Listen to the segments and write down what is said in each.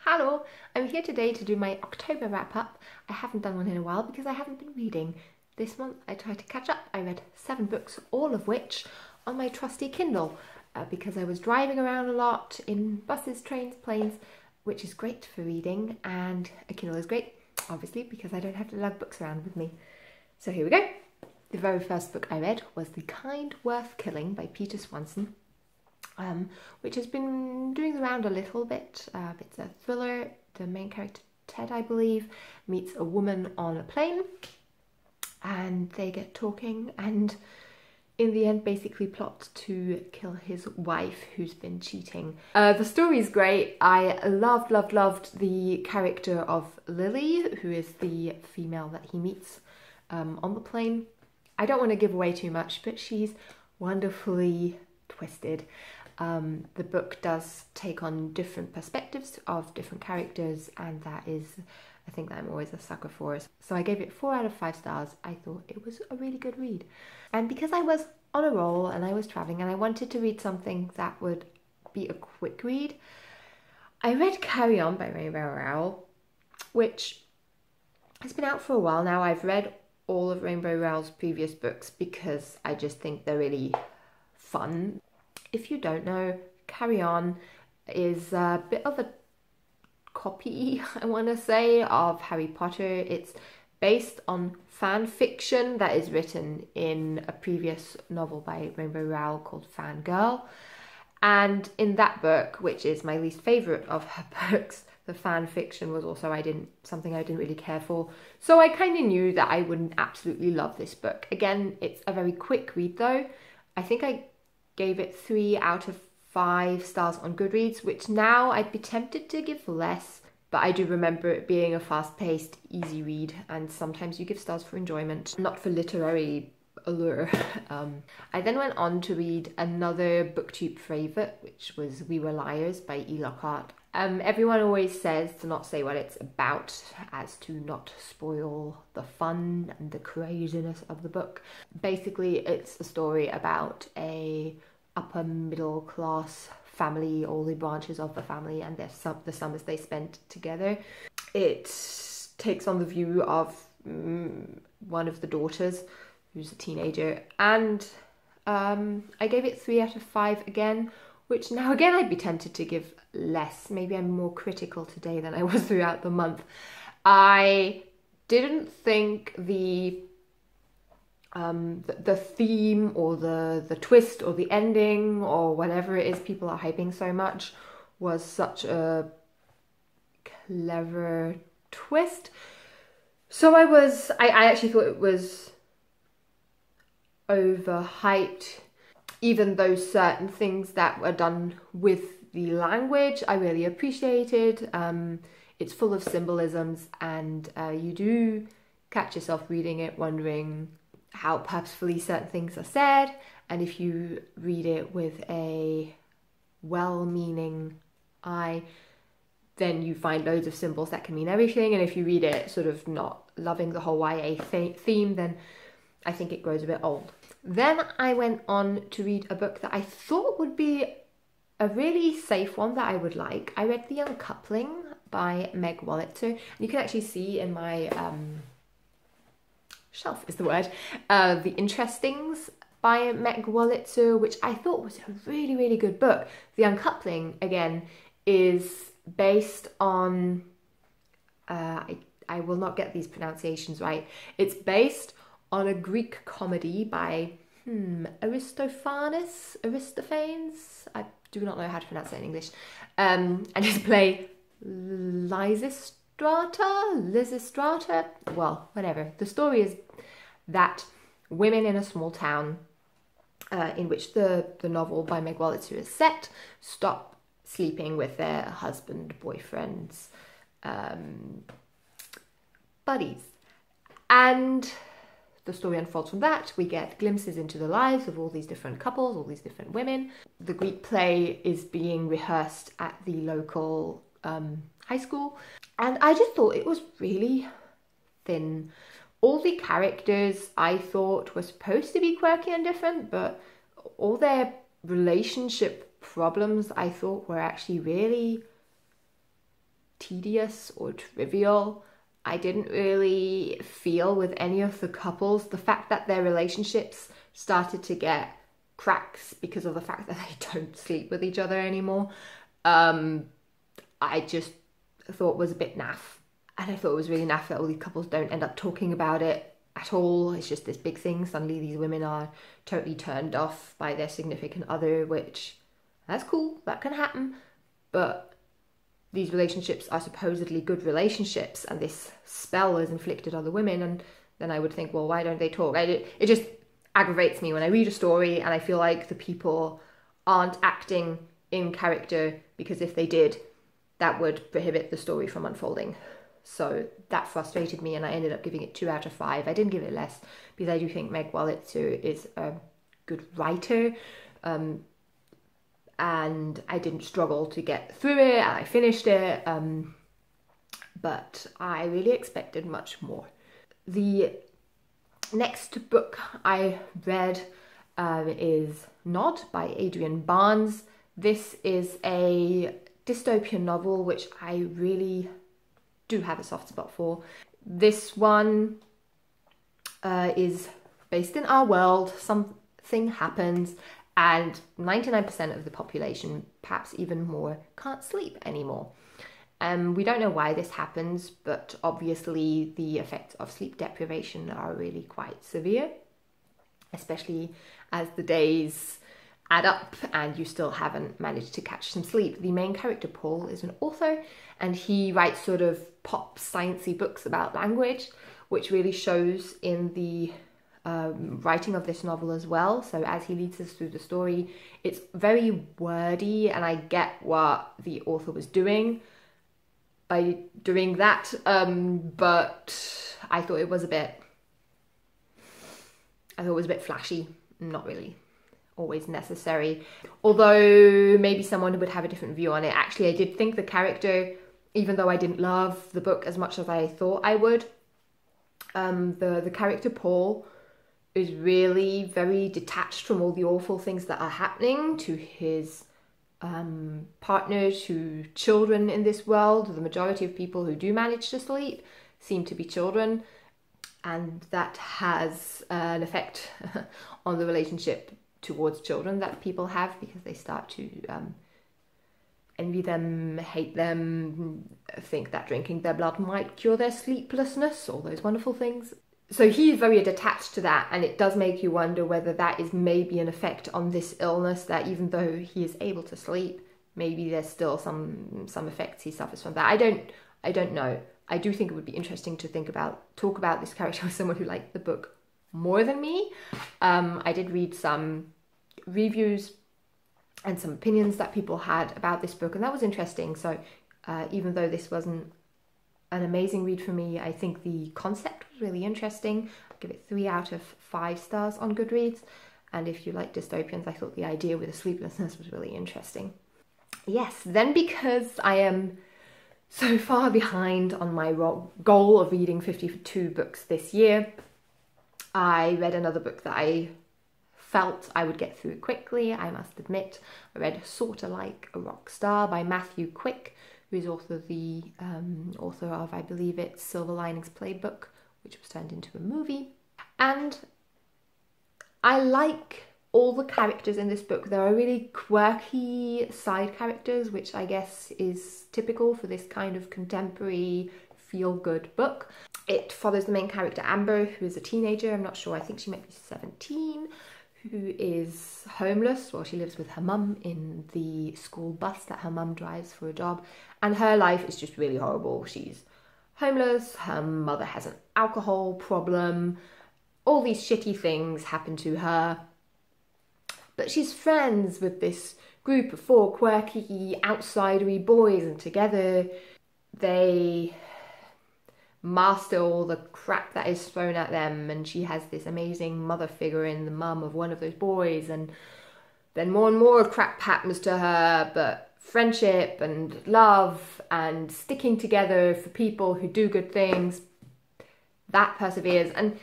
Hello, I'm here today to do my October wrap-up. I haven't done one in a while because I haven't been reading. This month I tried to catch up. I read 7 books, all of which on my trusty Kindle, because I was driving around a lot in buses, trains, planes, which is great for reading, and a Kindle is great, obviously, because I don't have to lug books around with me. So here we go. The very first book I read was The Kind Worth Killing by Peter Swanson. Which has been doing the round a little bit. It's a thriller. The main character, Ted, I believe, meets a woman on a plane and they get talking and in the end basically plot to kill his wife who's been cheating. The story's great. I loved the character of Lily, who is the female that he meets on the plane. I don't want to give away too much, but she's wonderfully twisted. The book does take on different perspectives of different characters, and that is a thing that I'm always a sucker for. So I gave it 4 out of 5 stars. I thought it was a really good read. And because I was on a roll and I was traveling and I wanted to read something that would be a quick read, I read Carry On by Rowell, which has been out for a while now. I've read all of Rainbow Rowell's previous books because I just think they're really fun. If you don't know, Carry On is a bit of a copy, I want to say, of Harry Potter. It's based on fan fiction that is written in a previous novel by Rainbow Rowell called Fangirl. And in that book, which is my least favourite of her books, the fan fiction was also something I didn't really care for. So I kind of knew that I wouldn't absolutely love this book. Again, it's a very quick read though. I think I gave it 3 out of 5 stars on Goodreads, which now I'd be tempted to give less, but I do remember it being a fast-paced, easy read, and sometimes you give stars for enjoyment, not for literary allure. I then went on to read another BookTube favourite, which was We Were Liars by Lockhart. Everyone always says to not say what it's about, as to not spoil the fun and the craziness of the book. Basically, it's a story about a upper middle class family, all the branches of the family, and the summers they spent together. It takes on the view of one of the daughters, who's a teenager, and I gave it 3 out of 5 again, which now again I'd be tempted to give less. Maybe I'm more critical today than I was throughout the month. I didn't think the theme or the twist or the ending or whatever it is people are hyping so much was such a clever twist. So I actually thought it was overhyped, even though certain things that were done with the language I really appreciated. It's full of symbolisms, and you do catch yourself reading it wondering how purposefully certain things are said, and if you read it with a well-meaning eye, then you find loads of symbols that can mean everything, and if you read it sort of not loving the whole YA theme, then I think it grows a bit old. Then I went on to read a book that I thought would be a really safe one that I would like. I read The Uncoupling by Meg Wolitzer. And you can actually see in my shelf is the word, The Interestings by Meg Wolitzer, which I thought was a really good book. The Uncoupling, again, is based on, I will not get these pronunciations right. It's based on a Greek comedy by Aristophanes. I do not know how to pronounce that in English. And his play Lysistrata, well, whatever. The story is that women in a small town in which the novel by Meg Wolitzer is set stop sleeping with their husband, boyfriends, buddies. And the story unfolds from that. We get glimpses into the lives of all these different couples, all these different women. The Greek play is being rehearsed at the local high school, and I just thought it was really thin. All the characters I thought were supposed to be quirky and different, but all their relationship problems I thought were actually really tedious or trivial. I didn't really feel with any of the couples. The fact that their relationships started to get cracks because of the fact that they don't sleep with each other anymore, I just thought was a bit naff. And I thought it was really naff that all these couples don't end up talking about it at all. It's just this big thing. Suddenly these women are totally turned off by their significant other, which, that's cool, that can happen. But these relationships are supposedly good relationships, and this spell is inflicted on the women, and then I would think, well, why don't they talk? It just aggravates me when I read a story and I feel like the people aren't acting in character, because if they did, that would prohibit the story from unfolding. So that frustrated me, and I ended up giving it 2 out of 5. I didn't give it less because I do think Meg Wolitzer is a good writer. And I didn't struggle to get through it, and I finished it, but I really expected much more. The next book I read is Nod by Adrian Barnes. This is a dystopian novel which I really do have a soft spot for. This one is based in our world. Something happens and 99% of the population, perhaps even more, can't sleep anymore. We don't know why this happens, but obviously the effects of sleep deprivation are really quite severe, especially as the days add up and you still haven't managed to catch some sleep. The main character, Paul, is an author, and he writes sort of pop sciencey books about language, which really shows in the writing of this novel as well. So as he leads us through the story, it's very wordy, and I get what the author was doing by doing that, but I thought it was a bit flashy, not really always necessary. Although maybe someone would have a different view on it. Actually, I did think the character, even though I didn't love the book as much as I thought I would, the character Paul is really very detached from all the awful things that are happening to his partners, to children in this world. The majority of people who do manage to sleep seem to be children, and that has an effect on the relationship towards children that people have, because they start to envy them, hate them, think that drinking their blood might cure their sleeplessness, all those wonderful things. So he's very detached to that, and it does make you wonder whether that is maybe an effect on this illness, that even though he is able to sleep, maybe there's still some effects he suffers from that. I don't know. I do think it would be interesting to talk about this character with someone who liked the book more than me. I did read some reviews and some opinions that people had about this book, and that was interesting. So even though this wasn't an amazing read for me, I think the concept was really interesting. I'll give it 3 out of 5 stars on Goodreads. And if you like dystopians, I thought the idea with the sleeplessness was really interesting. Yes, then because I am so far behind on my goal of reading 52 books this year, I read another book that I felt I would get through quickly, I must admit. I read Sorta Like a Rockstar by Matthew Quick, who is author of, I believe it's Silver Linings Playbook, which was turned into a movie. And I like all the characters in this book. There are really quirky side characters, which I guess is typical for this kind of contemporary feel-good book. It follows the main character, Amber, who is a teenager. I'm not sure, I think she might be 17, who is homeless. Well, she lives with her mum in the school bus that her mum drives for a job, and her life is just really horrible. She's homeless, her mother has an alcohol problem, all these shitty things happen to her, but she's friends with this group of 4 quirky, outsidery boys, and together they master all the crap that is thrown at them, and she has this amazing mother figure in the mum of one of those boys, and then more and more crap happens to her, but friendship and love and sticking together for people who do good things, that perseveres. And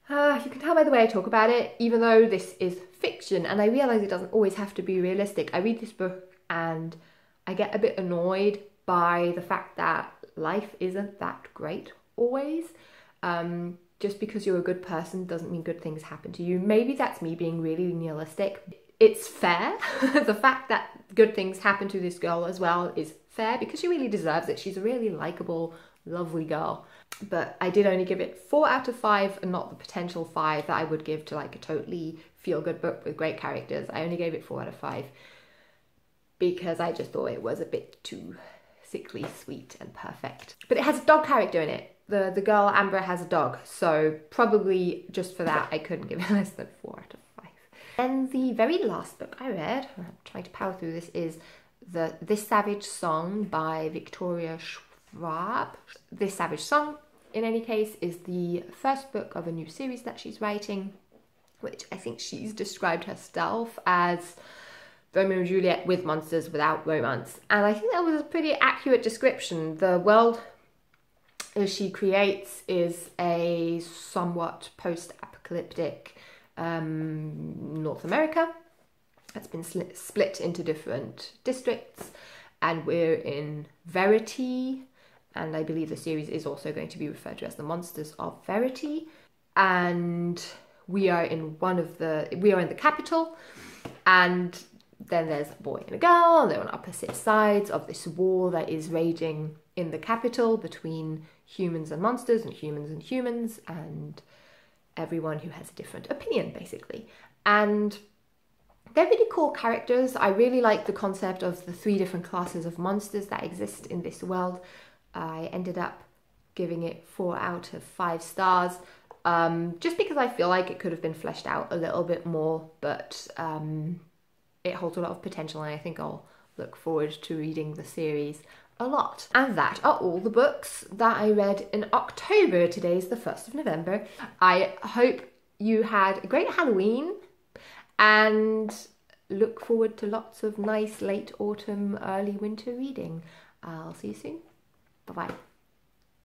you can tell by the way I talk about it, even though this is fiction, and I realise it doesn't always have to be realistic. I read this book and I get a bit annoyed by the fact that life isn't that great always. Just because you're a good person doesn't mean good things happen to you. Maybe that's me being really nihilistic. It's fair. The fact that good things happen to this girl as well is fair because she really deserves it. She's a really likable, lovely girl. But I did only give it 4 out of 5 and not the potential 5 that I would give to like a totally feel-good book with great characters. I only gave it 4 out of 5 because I just thought it was a bit too sickly sweet and perfect. But it has a dog character in it. The girl Amber has a dog, so probably just for that I couldn't give it less than 4 out of 5. And the very last book I read, I'm trying to power through this, is This Savage Song by Victoria Schwab. This Savage Song, in any case, is the first book of a new series that she's writing, which I think she's described herself as Romeo and Juliet with monsters without romance. And I think that was a pretty accurate description. The world she creates is a somewhat post-apocalyptic North America. It's been split into different districts, and we're in Verity, and I believe the series is also going to be referred to as The Monsters of Verity. And we are in the capital, and then there's a boy and a girl, and they're on opposite sides of this war that is raging in the capital between humans and monsters and humans and everyone who has a different opinion, basically. And they're really cool characters. I really like the concept of the 3 different classes of monsters that exist in this world. I ended up giving it 4 out of 5 stars, just because I feel like it could have been fleshed out a little bit more, but it holds a lot of potential, and I think I'll look forward to reading the series a lot. And that are all the books that I read in October. Today is the 1st of November. I hope you had a great Halloween and look forward to lots of nice late autumn, early winter reading. I'll see you soon. Bye-bye.